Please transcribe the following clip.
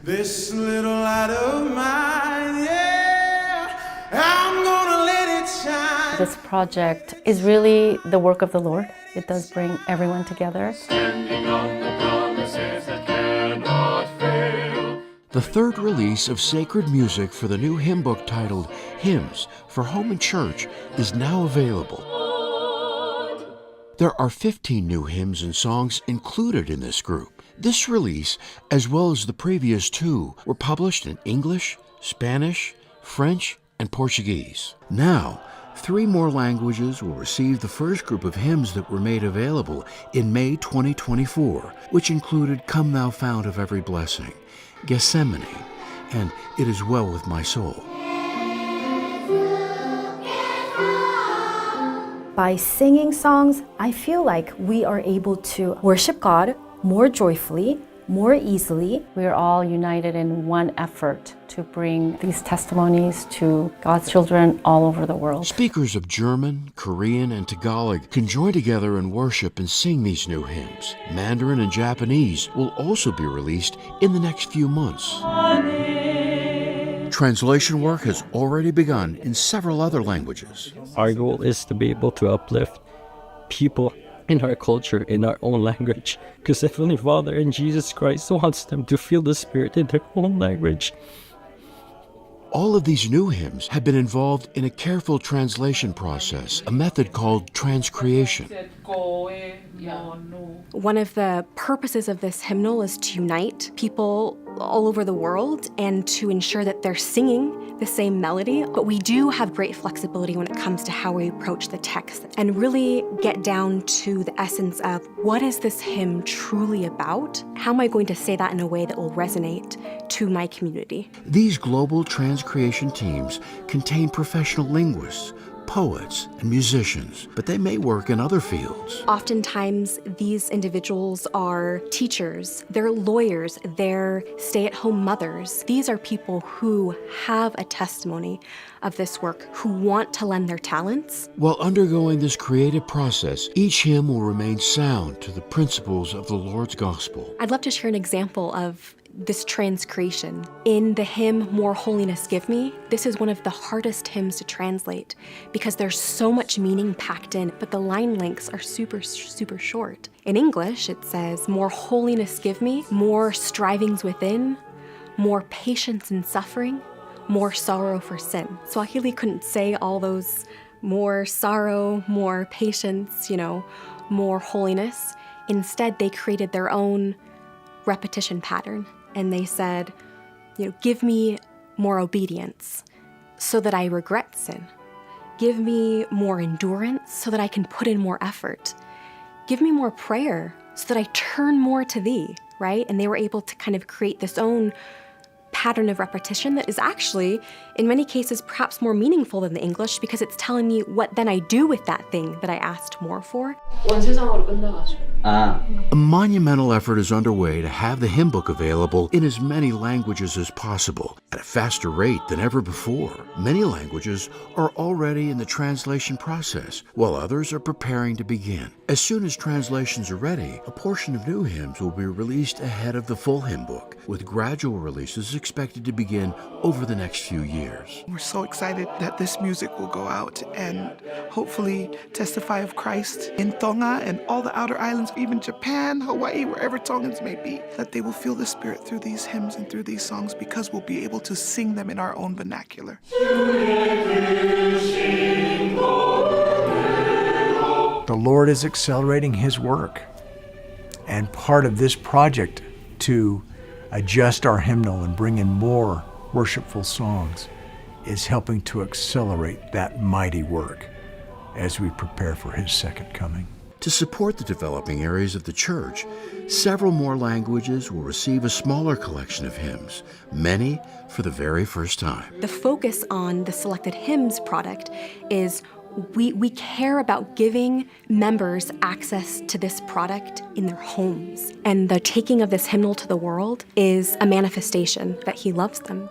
This little light of mine, yeah, I'm gonna let it shine. This project is really the work of the Lord. It does bring everyone together. Standing on the promises that cannot fail. The third release of sacred music for the new hymn book titled Hymns for Home and Church is now available. There are 15 new hymns and songs included in this group. This release, as well as the previous two, were published in English, Spanish, French, and Portuguese. Now, 3 more languages will receive the first group of hymns that were made available in May 2024, which included Come Thou Fount of Every Blessing, Gethsemane, and It Is Well With My Soul. By singing songs, I feel like we are able to worship God more joyfully, more easily. We are all united in one effort to bring these testimonies to God's children all over the world. Speakers of German, Korean, and Tagalog can join together in worship and sing these new hymns. Mandarin and Japanese will also be released in the next few months. Translation work has already begun in several other languages. Our goal is to be able to uplift people in our culture, in our own language, because Heavenly Father and Jesus Christ wants them to feel the Spirit in their own language. All of these new hymns have been involved in a careful translation process, a method called transcreation. One of the purposes of this hymnal is to unite people all over the world and to ensure that they're singing the same melody. But we do have great flexibility when it comes to how we approach the text and really get down to the essence of what is this hymn truly about? How am I going to say that in a way that will resonate to my community? These global transcreation teams contain professional linguists, poets, and musicians, but they may work in other fields. Oftentimes, these individuals are teachers, they're lawyers, they're stay-at-home mothers. These are people who have a testimony of this work, who want to lend their talents. While undergoing this creative process, each hymn will remain sound to the principles of the Lord's gospel. I'd love to share an example of this transcreation. In the hymn, More Holiness Give Me, this is one of the hardest hymns to translate because there's so much meaning packed in, but the line lengths are super short. In English, it says, more holiness give me, more strivings within, more patience in suffering, more sorrow for sin. Swahili couldn't say all those more sorrow, more patience, more holiness. Instead, they created their own repetition pattern. And they said, give me more obedience so that I regret sin. Give me more endurance so that I can put in more effort. Give me more prayer so that I turn more to thee, right? And they were able to kind of create this own pattern of repetition that is actually, in many cases, perhaps more meaningful than the English because it's telling me what then I do with that thing that I asked more for. A monumental effort is underway to have the hymn book available in as many languages as possible, at a faster rate than ever before. Many languages are already in the translation process, while others are preparing to begin. As soon as translations are ready, a portion of new hymns will be released ahead of the full hymn book, with gradual releases expected to begin over the next few years. We're so excited that this music will go out and hopefully testify of Christ in Tonga and all the outer islands, even Japan, Hawaii, wherever Tongans may be, that they will feel the Spirit through these hymns and through these songs because we'll be able to sing them in our own vernacular. The Lord is accelerating His work, and part of this project to adjust our hymnal and bring in more worshipful songs is helping to accelerate that mighty work as we prepare for His second coming. To support the developing areas of the church, several more languages will receive a smaller collection of hymns, many for the very first time. The focus on the Selected Hymns product is we care about giving members access to this product in their homes. And the taking of this hymnal to the world is a manifestation that He loves them.